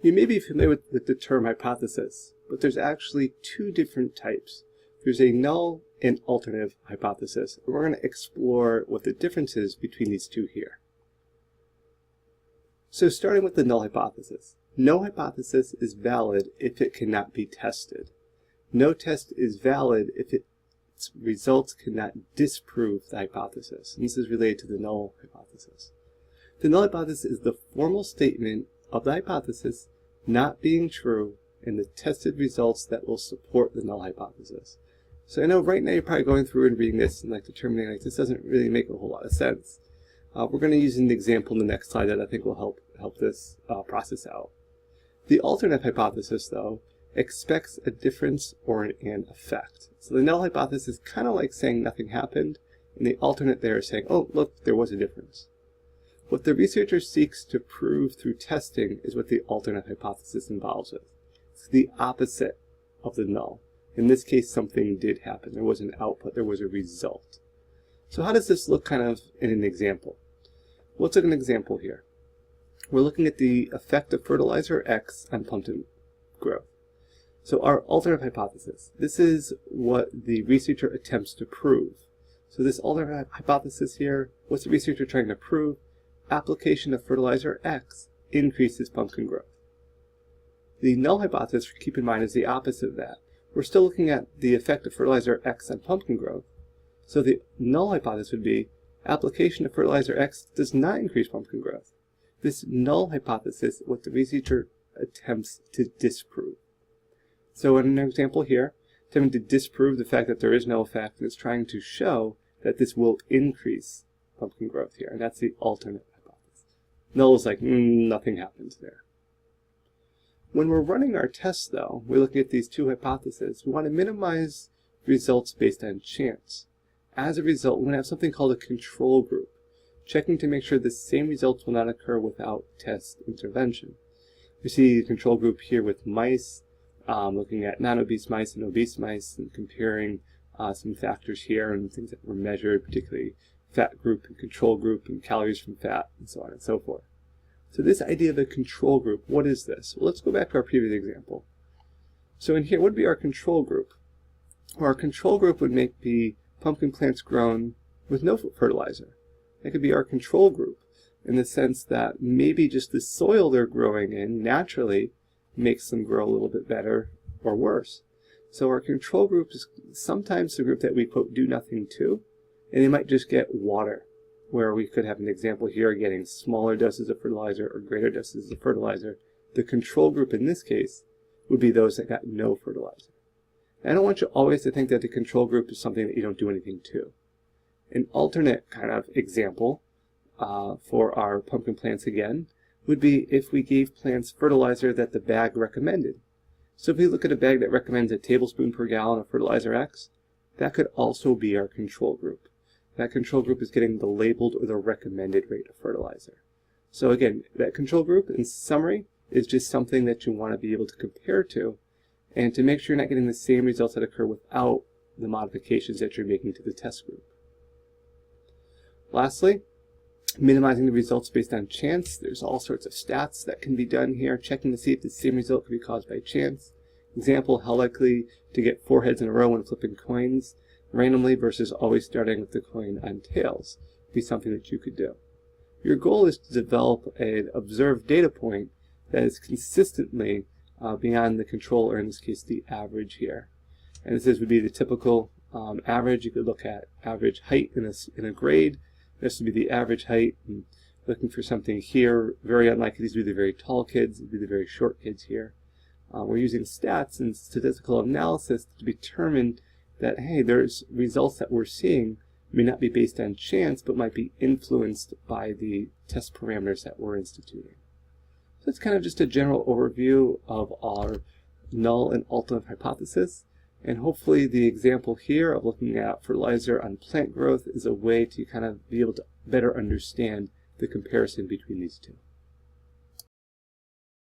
You may be familiar with the term hypothesis, but there's actually two different types. There's a null and alternative hypothesis, and we're going to explore what the difference is between these two here. So starting with the null hypothesis. No hypothesis is valid if it cannot be tested. No test is valid if its results cannot disprove the hypothesis. And this is related to the null hypothesis. The null hypothesis is the formal statement of the hypothesis not being true and the tested results that will support the null hypothesis. So I know right now you're probably going through and reading this and determining this doesn't really make a whole lot of sense. We're going to use an example in the next slide that I think will help this process out. The alternative hypothesis, though, expects a difference or an effect. So the null hypothesis is kind of like saying nothing happened, and the alternate there is saying, oh, look, there was a difference. What the researcher seeks to prove through testing is what the alternate hypothesis involves with. It's the opposite of the null. In this case, something did happen. There was an output. There was a result. So how does this look kind of in an example? Let's look at an example here. We're looking at the effect of fertilizer X on pumpkin growth. So our alternative hypothesis, this is what the researcher attempts to prove. So this alternative hypothesis here, what's the researcher trying to prove? Application of fertilizer X increases pumpkin growth. The null hypothesis, keep in mind, is the opposite of that. We're still looking at the effect of fertilizer X on pumpkin growth. So the null hypothesis would be application of fertilizer X does not increase pumpkin growth. This null hypothesis is what the researcher attempts to disprove. So in an example here, attempting to disprove the fact that there is no effect, and it's trying to show that this will increase pumpkin growth here, and that's the alternate hypothesis. Null is like, nothing happens there. When we're running our tests, though, we're looking at these two hypotheses. We want to minimize results based on chance. As a result, we're going to have something called a control group, checking to make sure the same results will not occur without test intervention. We see the control group here with mice, looking at non-obese mice and obese mice, and comparing some factors here and things that were measured, particularly fat group and control group and calories from fat and so on and so forth. So this idea of a control group, what is this? Well, let's go back to our previous example. So in here, what would be our control group? Well, our control group would be pumpkin plants grown with no fertilizer. That could be our control group in the sense that maybe just the soil they're growing in naturally makes them grow a little bit better or worse. So our control group is sometimes the group that we, quote, do nothing to, and they might just get water, where we could have an example here getting smaller doses of fertilizer or greater doses of fertilizer. The control group in this case would be those that got no fertilizer. And I don't want you always to think that the control group is something that you don't do anything to. An alternate kind of example for our pumpkin plants again would be if we gave plants fertilizer that the bag recommended. So if we look at a bag that recommends a tablespoon per gallon of fertilizer X, that could also be our control group. That control group is getting the labeled or the recommended rate of fertilizer. So again, that control group, in summary, is just something that you want to be able to compare to, and to make sure you're not getting the same results that occur without the modifications that you're making to the test group. Lastly, minimizing the results based on chance. There's all sorts of stats that can be done here, checking to see if the same result could be caused by chance. Example, how likely to get 4 heads in a row when flipping coins randomly versus always starting with the coin on tails would be something that you could do. Your goal is to develop an observed data point that is consistently beyond the control, or in this case the average here. And this would be the typical average. You could look at average height in a grade. This would be the average height, and looking for something here. Very unlikely these would be the very tall kids, these would be the very short kids here. We're using stats and statistical analysis to determine that, hey, there's results that we're seeing may not be based on chance, but might be influenced by the test parameters that we're instituting. So it's kind of just a general overview of our null and alternative hypothesis. And hopefully the example here of looking at fertilizer on plant growth is a way to kind of be able to better understand the comparison between these two.